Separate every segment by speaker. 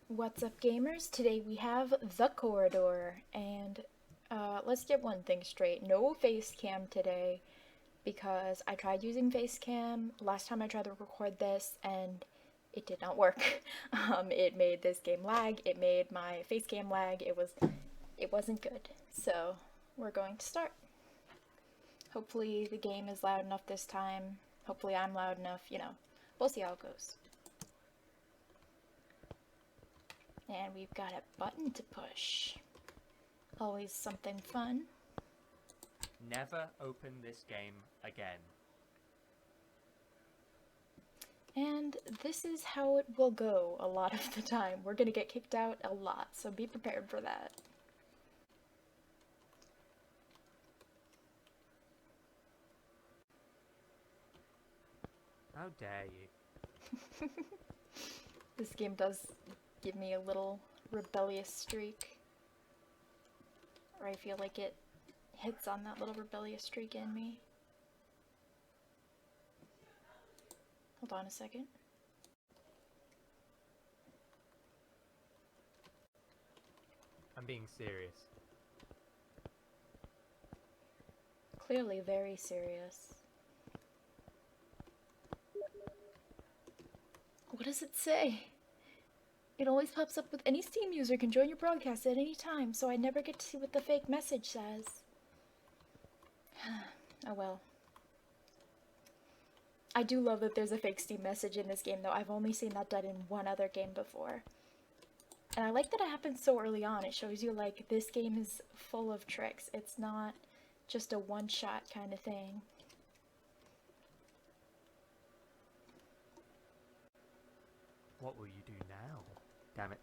Speaker 1: What's up, gamers? Today we have The Corridor, and let's get one thing straight. No face cam today, because I tried using face cam last time I tried to record this, and it did not work. It made this game lag, it made my face cam lag, it wasn't good. So, we're going to start. Hopefully the game is loud enough this time. Hopefully I'm loud enough, we'll see how it goes. And we've got a button to push. Always something fun.
Speaker 2: Never open this game again.
Speaker 1: And this is how it will go a lot of the time. We're gonna get kicked out a lot, so be prepared for that.
Speaker 2: How dare you?
Speaker 1: This game does give me a little rebellious streak. Or I feel like it hits on that little rebellious streak in me. Hold on a second.
Speaker 2: I'm being serious.
Speaker 1: Clearly very serious. What does it say? It always pops up with any Steam user can join your broadcast at any time, so I never get to see what the fake message says. Oh well. I do love that there's a fake Steam message in this game, though. I've only seen that done in one other game before. And I like that it happens so early on. It shows you, like, this game is full of tricks. It's not just a one-shot kind of thing.
Speaker 2: What will you do now? Damn it.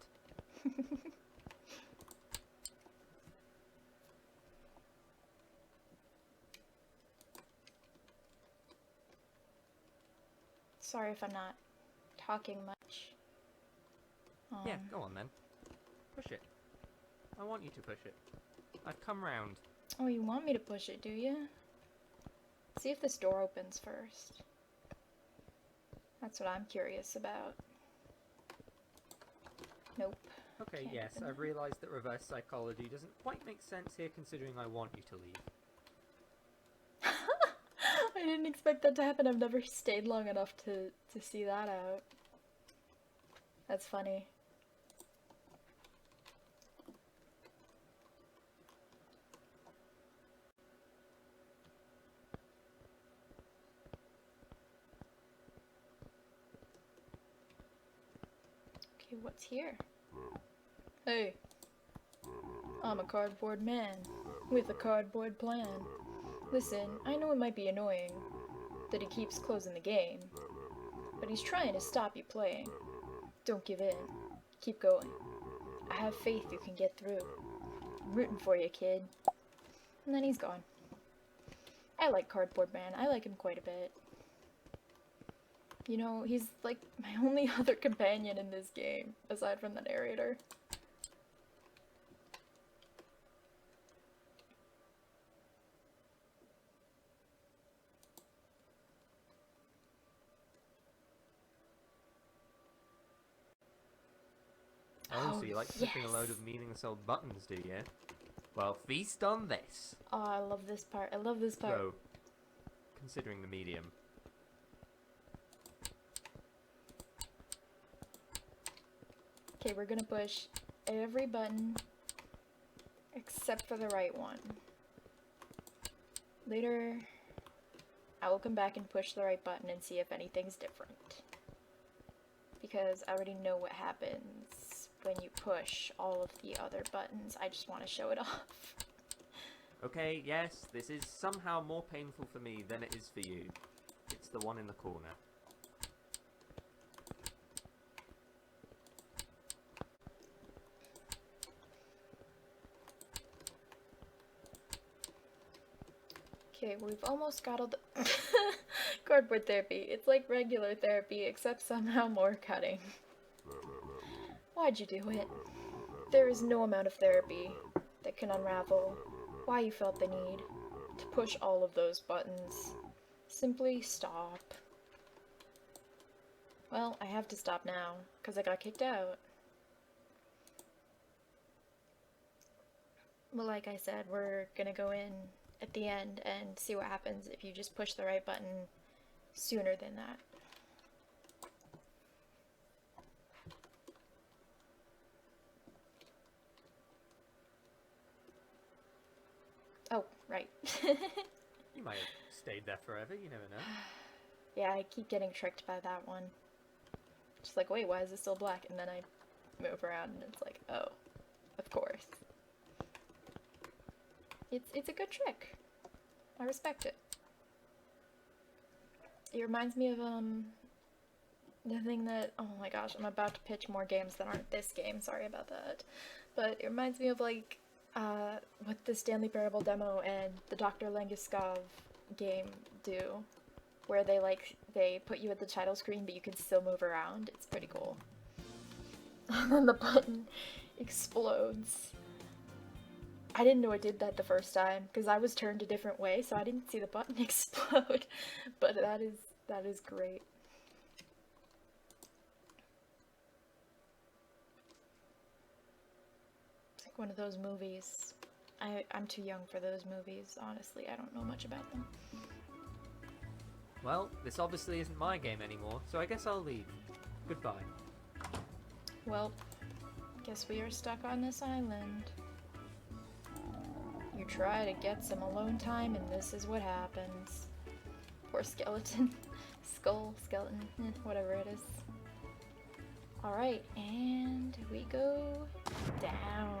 Speaker 1: Sorry if I'm not talking much.
Speaker 2: Yeah, go on then. Push it. I want you to push it. I've come round.
Speaker 1: Oh, you want me to push it, do you? See if this door opens first. That's what I'm curious about. Nope.
Speaker 2: Okay,
Speaker 1: Can't
Speaker 2: yes,
Speaker 1: open
Speaker 2: I've
Speaker 1: that.
Speaker 2: realised that reverse psychology doesn't quite make sense here considering I want you to leave.
Speaker 1: I didn't expect that to happen. I've never stayed long enough to see that out. That's funny. Okay, what's here? Hey. I'm a cardboard man with a cardboard plan. Listen, I know it might be annoying that he keeps closing the game, but he's trying to stop you playing. Don't give in. Keep going. I have faith you can get through. I'm rooting for you, kid. And then he's gone. I like Cardboard Man. I like him quite a bit. You know, he's like my only other companion in this game, aside from the narrator.
Speaker 2: Oh, so you like pushing
Speaker 1: yes.
Speaker 2: a load of meaningless old buttons, do you? Well, feast on this.
Speaker 1: Oh, I love this part. I love this part.
Speaker 2: So, considering the medium.
Speaker 1: Okay, we're gonna push every button except for the right one. Later, I will come back and push the right button and see if anything's different. Because I already know what happens when you push all of the other buttons. I just want to show it off.
Speaker 2: Okay, yes, this is somehow more painful for me than it is for you. It's the one in the corner.
Speaker 1: Okay, we've almost got all the cardboard therapy. It's like regular therapy, except somehow more cutting. Why'd you do it? There is no amount of therapy that can unravel why you felt the need to push all of those buttons. Simply stop. Well, I have to stop now, because I got kicked out. Well, like I said, we're gonna go in at the end and see what happens if you just push the right button sooner than that. Oh, right.
Speaker 2: You might have stayed there forever, you never know.
Speaker 1: Yeah, I keep getting tricked by that one. Just like, wait, why is it still black? And then I move around and it's like, oh, of course. It's a good trick. I respect it. It reminds me of the thing that, oh my gosh, I'm about to pitch more games that aren't this game, sorry about that. But it reminds me of like what the Stanley Parable demo and the Dr. Langeskov game do, where they put you at the title screen but you can still move around. It's pretty cool. And then the button explodes. I didn't know it did that the first time because I was turned a different way, so I didn't see the button explode. But that is great. It's like one of those movies. I'm too young for those movies, honestly. I don't know much about them.
Speaker 2: Well, this obviously isn't my game anymore, so I guess I'll leave. Goodbye.
Speaker 1: Well, guess we are stuck on this island. You try to get some alone time, and this is what happens. Poor skeleton. Skeleton, whatever it is. Alright, and we go down.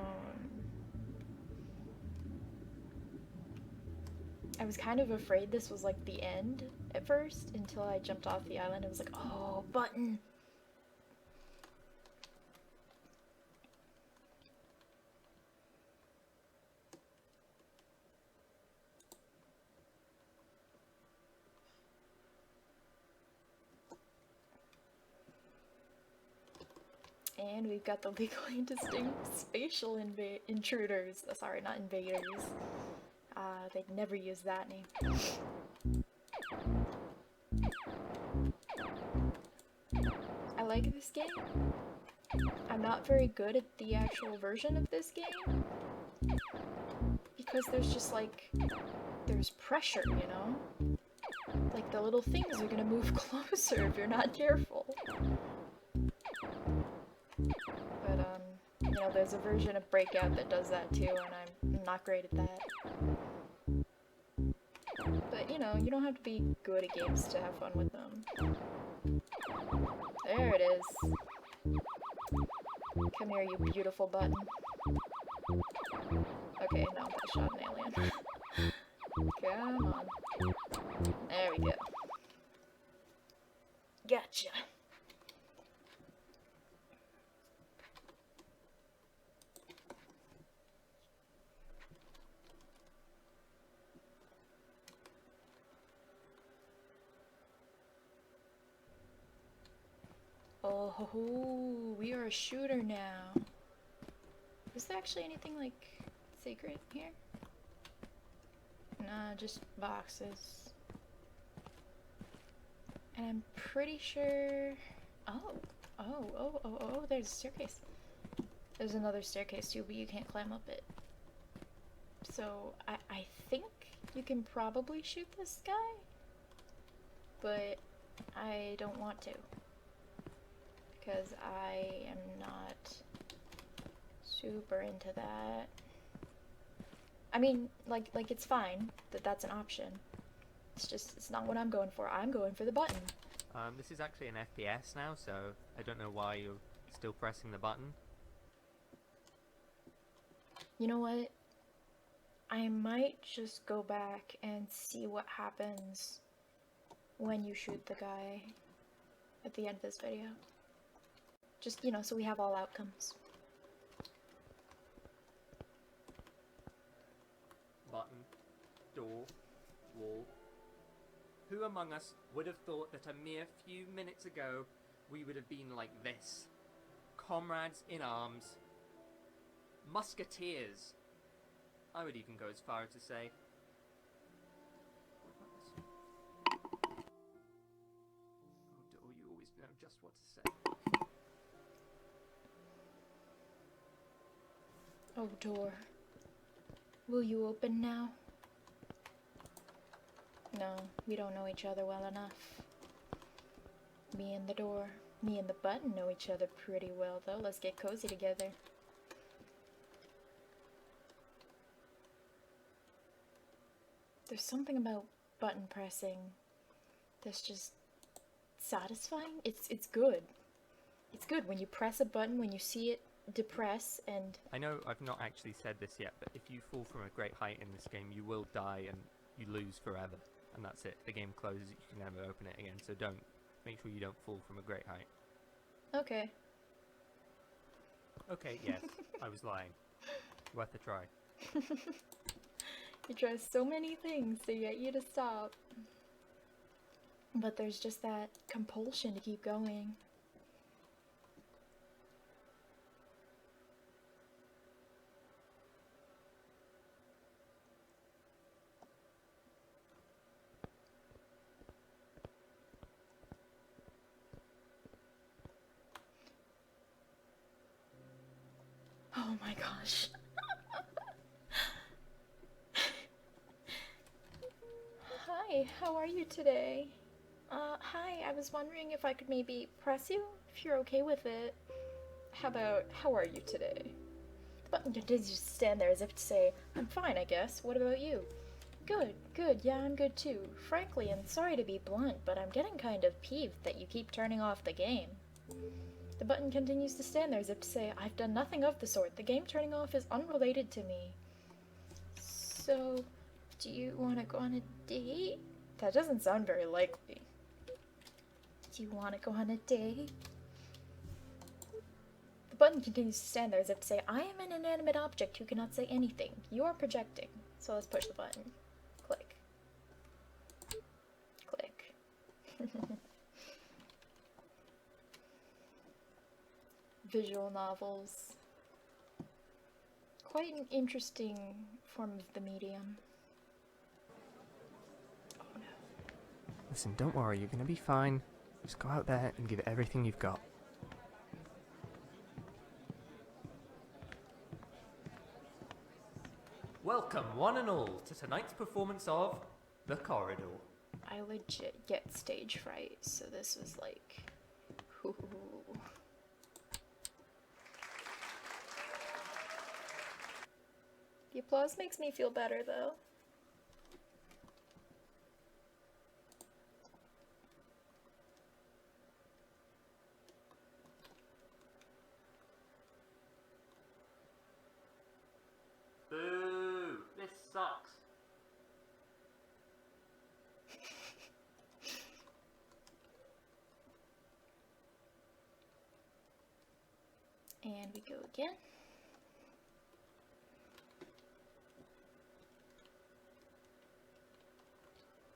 Speaker 1: I was kind of afraid this was like the end at first until I jumped off the island. I was like, oh, button! And we've got the legally distinct spatial intruders. Sorry, not invaders. They'd never use that name. I like this game. I'm not very good at the actual version of this game. Because there's just like, there's pressure, you know? Like the little things are gonna move closer if you're not careful. But, you know, there's a version of Breakout that does that too, and I'm not great at that. But, you know, you don't have to be good at games to have fun with them. There it is. Come here, you beautiful button. Okay, no, I shot an alien. Come on. There we go. Gotcha. Oh, we are a shooter now. Is there actually anything, like, secret here? Nah, just boxes. And I'm pretty sure... Oh, there's a staircase. There's another staircase too, but you can't climb up it. So, I think you can probably shoot this guy, but I don't want to. Because I am not super into that. I mean, like it's fine that that's an option. It's just, it's not what I'm going for. I'm going for the button.
Speaker 2: This is actually an FPS now, so I don't know why you're still pressing the button.
Speaker 1: You know what? I might just go back and see what happens when you shoot the guy at the end of this video. Just, you know, so we have all outcomes.
Speaker 2: Button, door, wall. Who among us would have thought that a mere few minutes ago we would have been like this? Comrades in arms. Musketeers. I would even go as far as to say... Oh, door, you always know just what to say.
Speaker 1: Oh, door. Will you open now? No, we don't know each other well enough. Me and the door. Me and the button know each other pretty well, though. Let's get cozy together. There's something about button pressing that's just satisfying. It's good. It's good when you press a button, when you see it depress, and...
Speaker 2: I know I've not actually said this yet, but if you fall from a great height in this game, you will die and you lose forever. And that's it. The game closes, you can never open it again, so don't. Make sure you don't fall from a great height.
Speaker 1: Okay.
Speaker 2: Okay, yes, I was lying. Worth a try.
Speaker 1: You try so many things to get you to stop. But there's just that compulsion to keep going. Oh my gosh. Hi, how are you today? Hi, I was wondering if I could maybe press you, if you're okay with it. How are you today? The button continues to stand there as if to say, I'm fine, I guess. What about you? Good, yeah, I'm good too. Frankly, and sorry to be blunt, but I'm getting kind of peeved that you keep turning off the game. The button continues to stand there as if to say, I've done nothing of the sort. The game turning off is unrelated to me. So, do you want to go on a date? That doesn't sound very likely. Do you want to go on a date? The button continues to stand there as if to say, I am an inanimate object who cannot say anything. You are projecting. So let's push the button. Click. Click. Visual novels. Quite an interesting form of the medium. Oh no.
Speaker 2: Listen, don't worry, you're gonna be fine. Just go out there and give it everything you've got. Welcome, one and all, to tonight's performance of The Corridor.
Speaker 1: I legit get stage fright, so this was like... Ooh. The applause makes me feel better, though.
Speaker 2: Boo! This sucks.
Speaker 1: And we go again.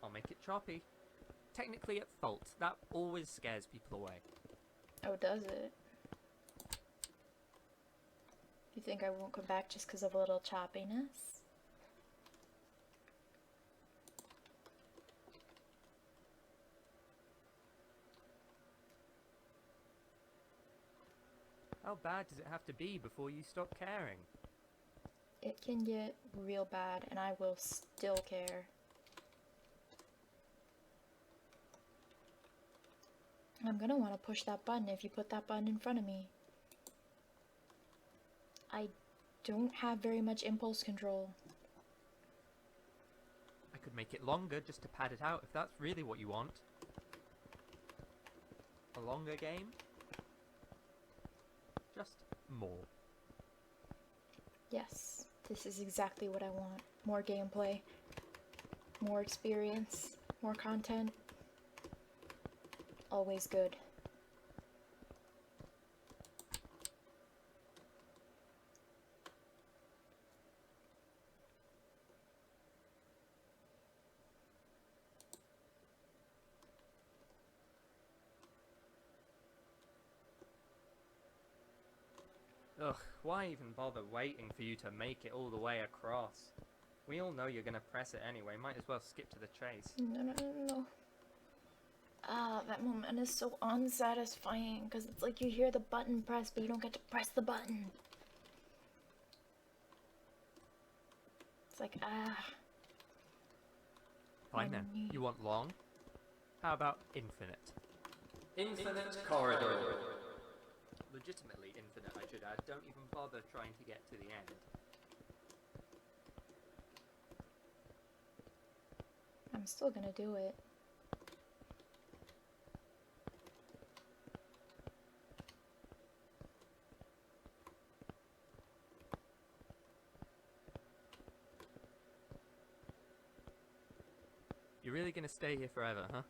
Speaker 2: I'll make it choppy. Technically at fault. That always scares people away.
Speaker 1: Oh, does it? You think I won't come back just because of a little choppiness?
Speaker 2: How bad does it have to be before you stop caring?
Speaker 1: It can get real bad, and I will still care. I'm gonna want to push that button if you put that button in front of me. I don't have very much impulse control.
Speaker 2: I could make it longer just to pad it out if that's really what you want. A longer game? Just more.
Speaker 1: Yes, this is exactly what I want. More gameplay, more experience, more content. Always good.
Speaker 2: Ugh, why even bother waiting for you to make it all the way across? We all know you're gonna press it anyway, might as well skip to the chase.
Speaker 1: No. Ah, that moment is so unsatisfying, because it's like you hear the button press, but you don't get to press the button. It's like,
Speaker 2: Fine then. You want long? How about infinite? Infinite corridor. Legitimately infinite, I should add. Don't even bother trying to get to the end.
Speaker 1: I'm still gonna do it.
Speaker 2: You're really gonna stay here forever, huh?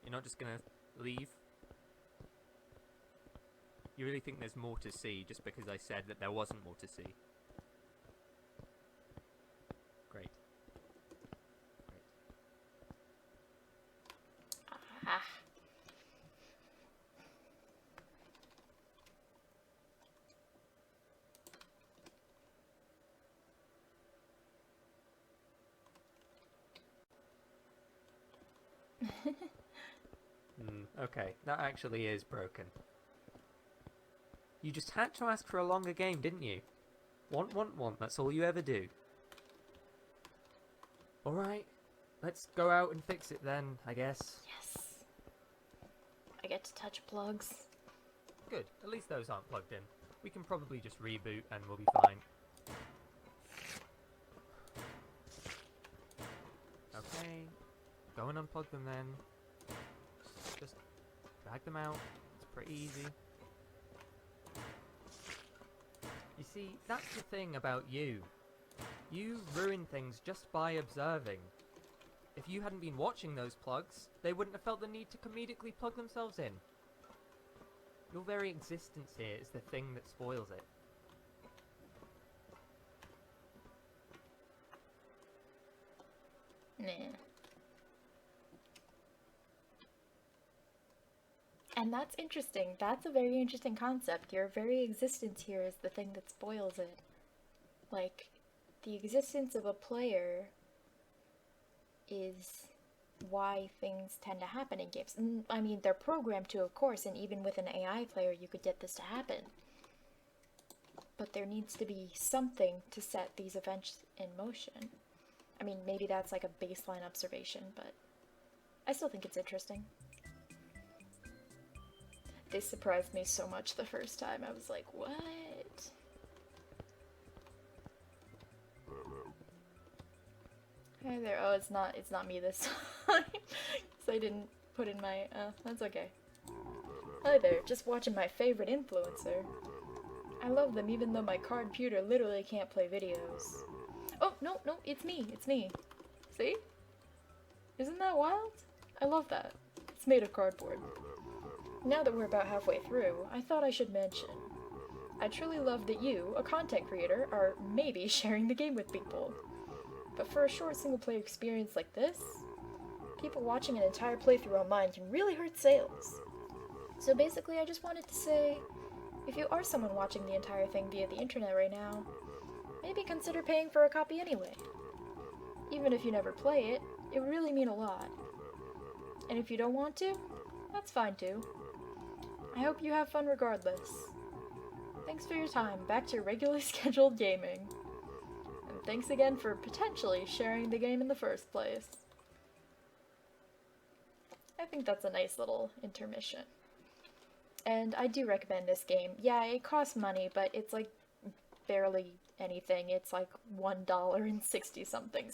Speaker 2: You're not just gonna leave? You really think there's more to see just because I said that there wasn't more to see? Great. Great.
Speaker 1: Ah.
Speaker 2: Okay, that actually is broken. You just had to ask for a longer game, didn't you? Want, that's all you ever do. Alright, let's go out and fix it then, I guess.
Speaker 1: Yes. I get to touch plugs.
Speaker 2: Good, at least those aren't plugged in. We can probably just reboot and we'll be fine. Okay, go and unplug them then. Just drag them out, it's pretty easy. You see, that's the thing about you. You ruin things just by observing. If you hadn't been watching those plugs, they wouldn't have felt the need to comedically plug themselves in. Your very existence here is the thing that spoils it.
Speaker 1: Nah. And that's interesting. That's a very interesting concept. Your very existence here is the thing that spoils it. Like, the existence of a player is why things tend to happen in games. And, I mean, they're programmed to, of course, and even with an AI player, you could get this to happen. But there needs to be something to set these events in motion. I mean, maybe that's like a baseline observation, but I still think it's interesting. They surprised me so much the first time. I was like, what? Hi there. Oh, it's not me this time. So I didn't put in my, that's okay. Hi there, just watching my favorite influencer. I love them even though my computer literally can't play videos. Oh, no, it's me. See? Isn't that wild? I love that. It's made of cardboard. Now that we're about halfway through, I thought I should mention. I truly love that you, a content creator, are maybe sharing the game with people. But for a short single-player experience like this, people watching an entire playthrough online can really hurt sales. So basically, I just wanted to say, if you are someone watching the entire thing via the internet right now, maybe consider paying for a copy anyway. Even if you never play it, it would really mean a lot. And if you don't want to, that's fine too. I hope you have fun regardless. Thanks for your time. Back to your regularly scheduled gaming. And thanks again for potentially sharing the game in the first place. I think that's a nice little intermission. And I do recommend this game. Yeah, it costs money, but it's like barely anything. It's like $1.60 something.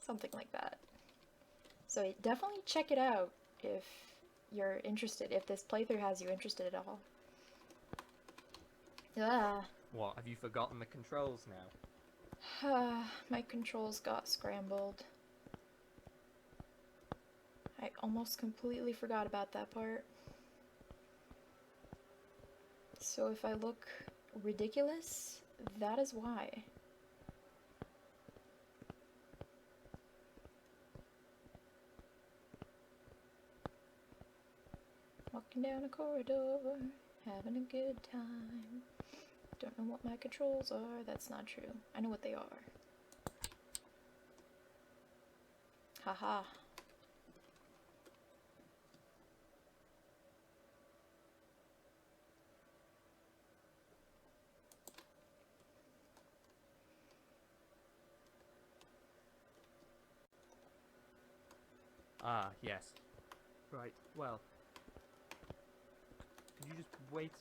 Speaker 1: Something like that. So definitely check it out if you're interested, if this playthrough has you interested at all. Ah.
Speaker 2: What, have you forgotten the controls now?
Speaker 1: My controls got scrambled. I almost completely forgot about that part. So if I look ridiculous, that is why. Walking down a corridor, having a good time. Don't know what my controls are. That's not true. I know what they are. Haha.
Speaker 2: Ah, yes. Right, well. Could you just wait?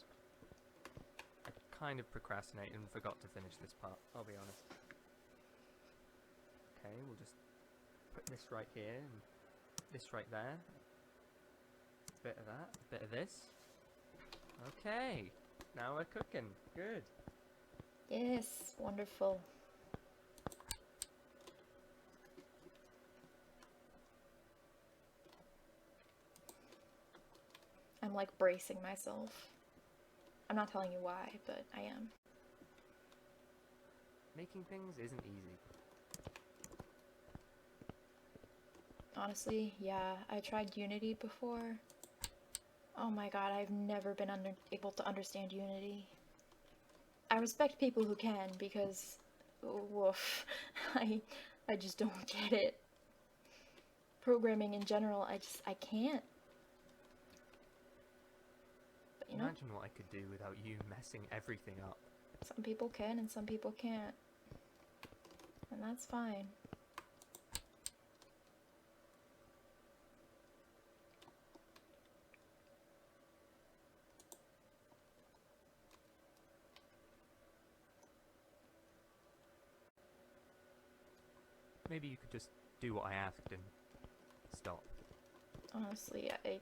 Speaker 2: I kind of procrastinated and forgot to finish this part, I'll be honest. Okay, we'll just put this right here and this right there. A bit of that, a bit of this. Okay, now we're cooking. Good.
Speaker 1: Yes, wonderful. I'm like bracing myself. I'm not telling you why, but I am.
Speaker 2: Making things isn't easy.
Speaker 1: Honestly, yeah, I tried Unity before. Oh my god, I've never been able to understand Unity. I respect people who can because, woof, I just don't get it. Programming in general, I can't. But you know,
Speaker 2: Imagine what I could do without you messing everything up.
Speaker 1: some people can and some people can't. And that's fine.
Speaker 2: Maybe you could just do what I asked and stop.
Speaker 1: Honestly, I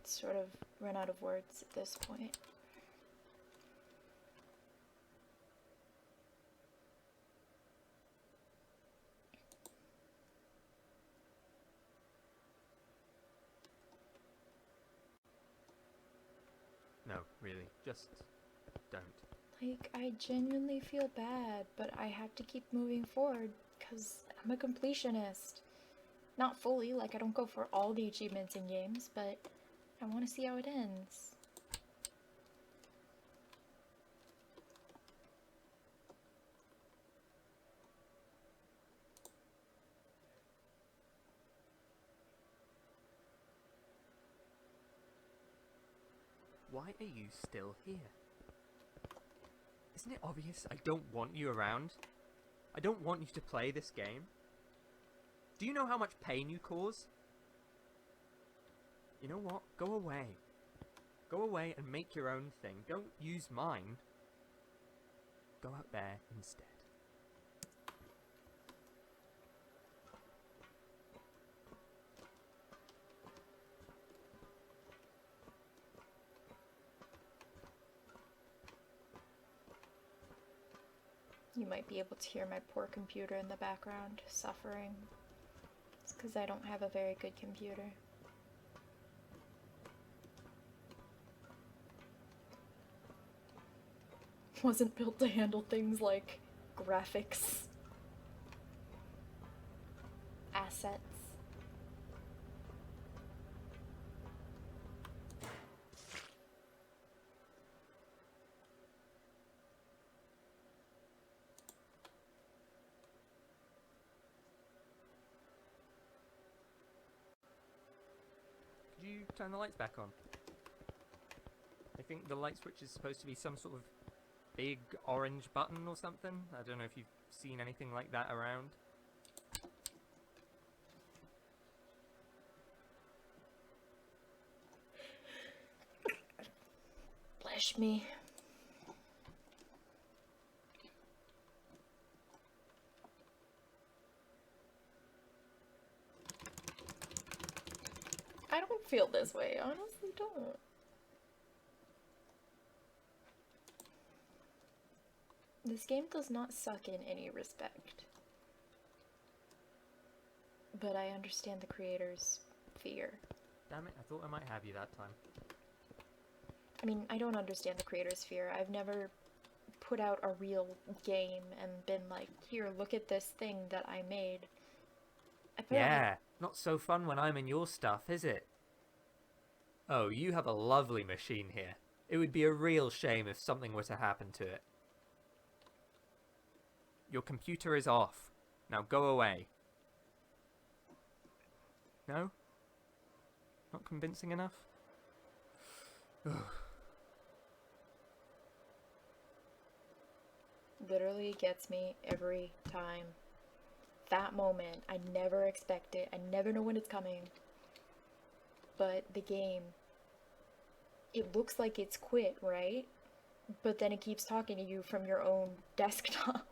Speaker 1: sort of run out of words at this point.
Speaker 2: No, really, just don't.
Speaker 1: Like, I genuinely feel bad, but I have to keep moving forward because I'm a completionist. Not fully, like I don't go for all the achievements in games, but I want to see how it ends.
Speaker 2: Why are you still here? Isn't it obvious I don't want you around? I don't want you to play this game. Do you know how much pain you cause? You know what? Go away. Go away and make your own thing. Don't use mine. Go out there instead.
Speaker 1: You might be able to hear my poor computer in the background suffering. It's because I don't have a very good computer. Wasn't built to handle things like graphics, assets.
Speaker 2: Could you turn the lights back on? I think the light switch is supposed to be some sort of big orange button or something. I don't know if you've seen anything like that around.
Speaker 1: Bless me. I don't feel this way, I honestly don't. This game does not suck in any respect. But I understand the creator's fear.
Speaker 2: Damn it, I thought I might have you that time.
Speaker 1: I mean, I don't understand the creator's fear. I've never put out a real game and been like, here, look at this thing that I made.
Speaker 2: Yeah, not so fun when I'm in your stuff, is it? Oh, you have a lovely machine here. It would be a real shame if something were to happen to it. Your computer is off. Now go away. No? Not convincing enough?
Speaker 1: Literally gets me every time. That moment, I never expect it. I never know when it's coming. but the game, it looks like it's quit, right? But then it keeps talking to you from your own desktop.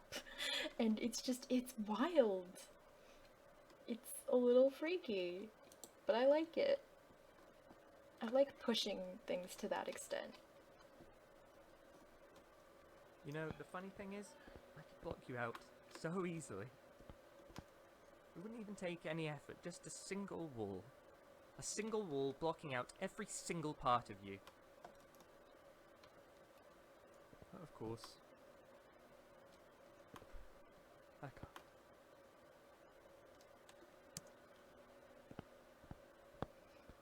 Speaker 1: And it's wild. It's a little freaky, but I like it. I like pushing things to that extent.
Speaker 2: You know, the funny thing is, I could block you out so easily. It wouldn't even take any effort, just a single wall. A single wall blocking out every single part of you. But of course, I can't.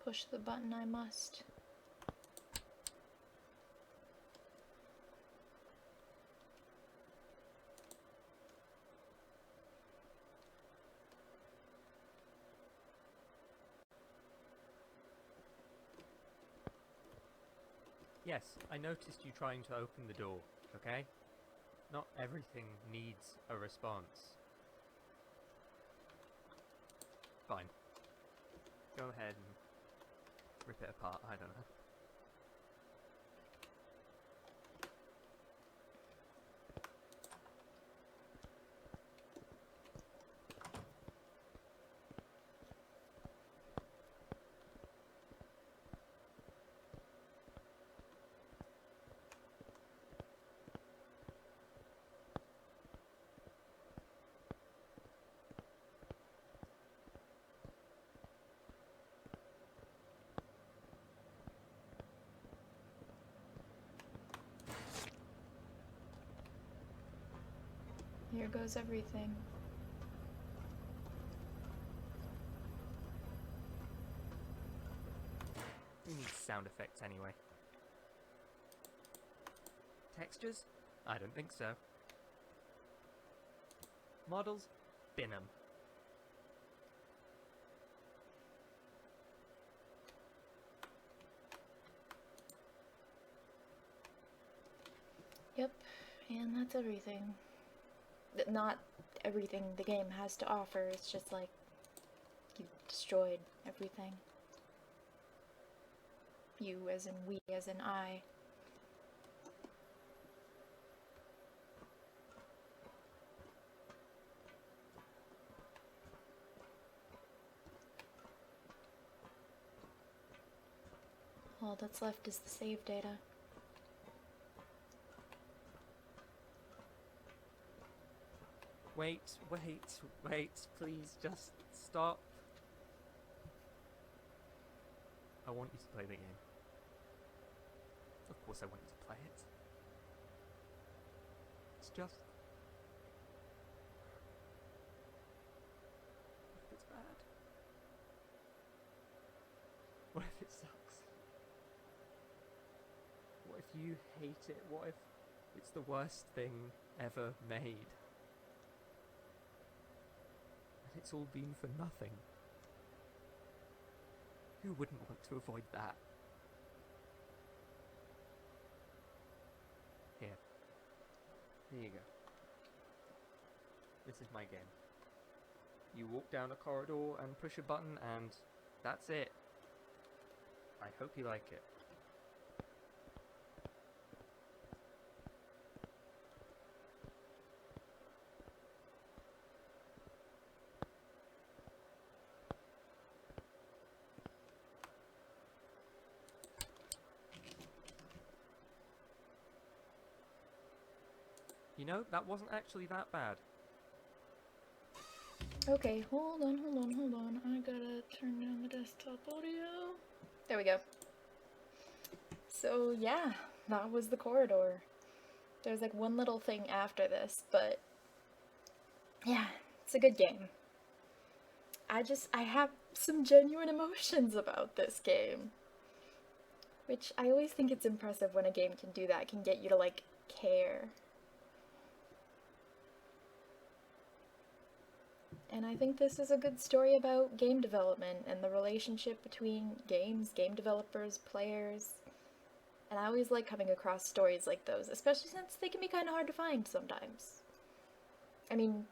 Speaker 1: Push the button I must.
Speaker 2: Yes, I noticed you trying to open the door, okay? Not everything needs a response. Fine. Go ahead and rip it apart, I don't know.
Speaker 1: Here goes everything.
Speaker 2: Who needs sound effects anyway? Textures? I don't think so. Models? Bin 'em.
Speaker 1: Yep, and that's everything. Not everything the game has to offer, it's just like, you destroyed everything. You as in we as in I. All that's left is the save data.
Speaker 2: Wait, please just stop. I want you to play the game. Of course I want you to play it. It's just... What if it's bad? What if it sucks? What if you hate it? What if it's the worst thing ever made? And it's all been for nothing? Who wouldn't want to avoid that? Here. Here you go. This is my game. You walk down a corridor and push a button and that's it. I hope you like it. You know, that wasn't actually that bad.
Speaker 1: Okay, hold on. I gotta turn down the desktop audio. There we go. So yeah, that was the corridor. There's like one little thing after this, but yeah, it's a good game. I have some genuine emotions about this game. Which I always think it's impressive when a game can do that, can get you to like care. And I think this is a good story about game development and the relationship between games, game developers, players. And I always like coming across stories like those, especially since they can be kind of hard to find sometimes. I mean,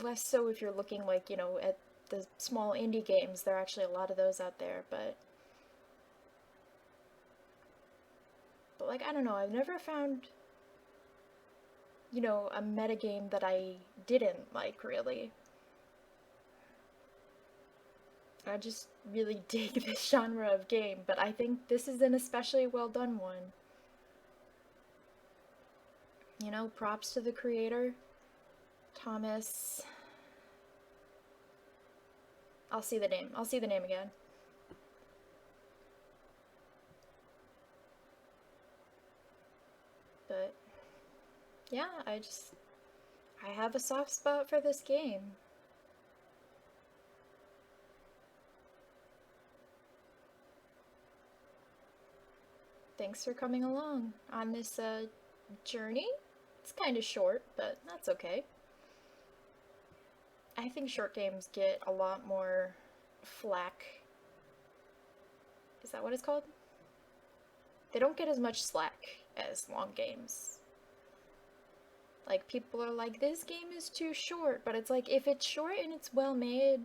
Speaker 1: less so if you're looking like, you know, at the small indie games. There are actually a lot of those out there, but like, I don't know, I've never found, you know, a metagame that I didn't like, really. I just really dig this genre of game, but I think this is an especially well done one. You know, props to the creator, Thomas. I'll see the name. I'll see the name again. But yeah, I have a soft spot for this game. Thanks for coming along on this journey. It's kind of short, but that's okay. I think short games get a lot more flack. Is that what it's called? They don't get as much slack as long games. Like, people are like, this game is too short, but it's like, if it's short and it's well made,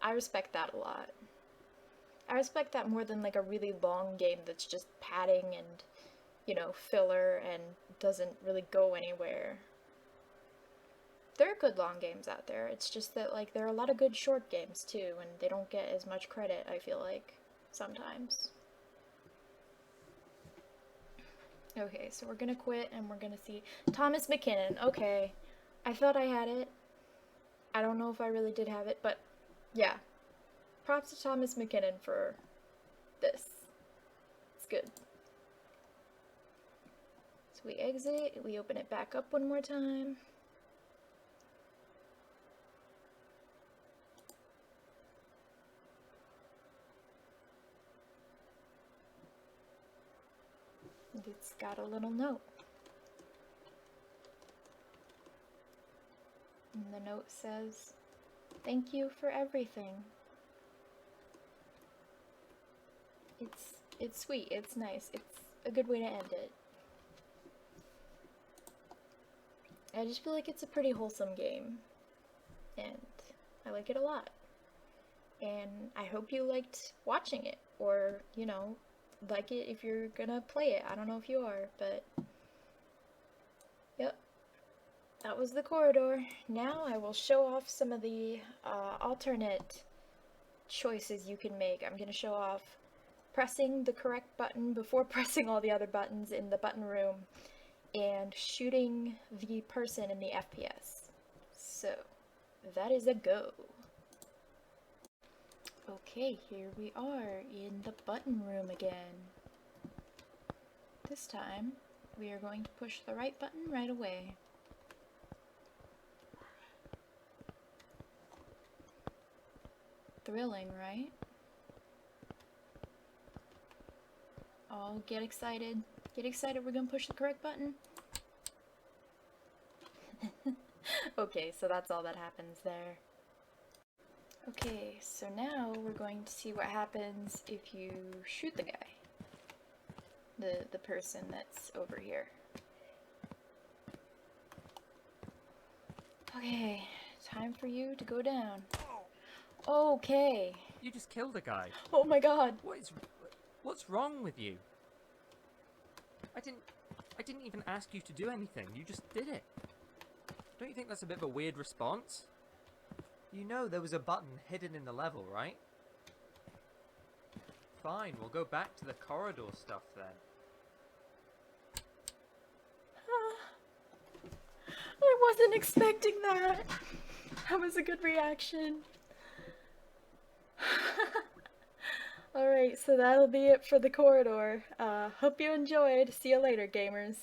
Speaker 1: I respect that a lot. I respect that more than like a really long game that's just padding and, you know, filler and doesn't really go anywhere. There are good long games out there, it's just that, like, there are a lot of good short games too, and they don't get as much credit, I feel like, sometimes. Okay, so we're gonna quit and we're gonna see Thomas McKinnon. Okay, I thought I had it. I don't know if I really did have it, but yeah. Props to Thomas McKinnon for this. It's good. So we exit, we open it back up one more time. It's got a little note. And the note says, "Thank you for everything." It's sweet, it's nice, it's a good way to end it. I just feel like it's a pretty wholesome game, and I like it a lot. And I hope you liked watching it, or, you know, like it if you're gonna play it. I don't know if you are, but yep, that was the corridor. Now I will show off some of the alternate choices you can make. I'm gonna show off pressing the correct button before pressing all the other buttons in the button room, and shooting the person in the FPS. So, that is a go. Okay, here we are in the button room again. This time, we are going to push the right button right away. Thrilling, right? Oh, get excited. Get excited, we're gonna push the correct button. Okay, so that's all that happens there. Okay, so now we're going to see what happens if you shoot the guy. The person that's over here. Okay, time for you to go down. Okay.
Speaker 2: You just killed a guy.
Speaker 1: Oh my god.
Speaker 2: What's wrong with you? I didn't even ask you to do anything. You just did it. Don't you think that's a bit of a weird response? You know there was a button hidden in the level, right? Fine, we'll go back to the corridor stuff then.
Speaker 1: I wasn't expecting that. That was a good reaction. Alright, so that'll be it for the corridor. Hope you enjoyed. See you later, gamers.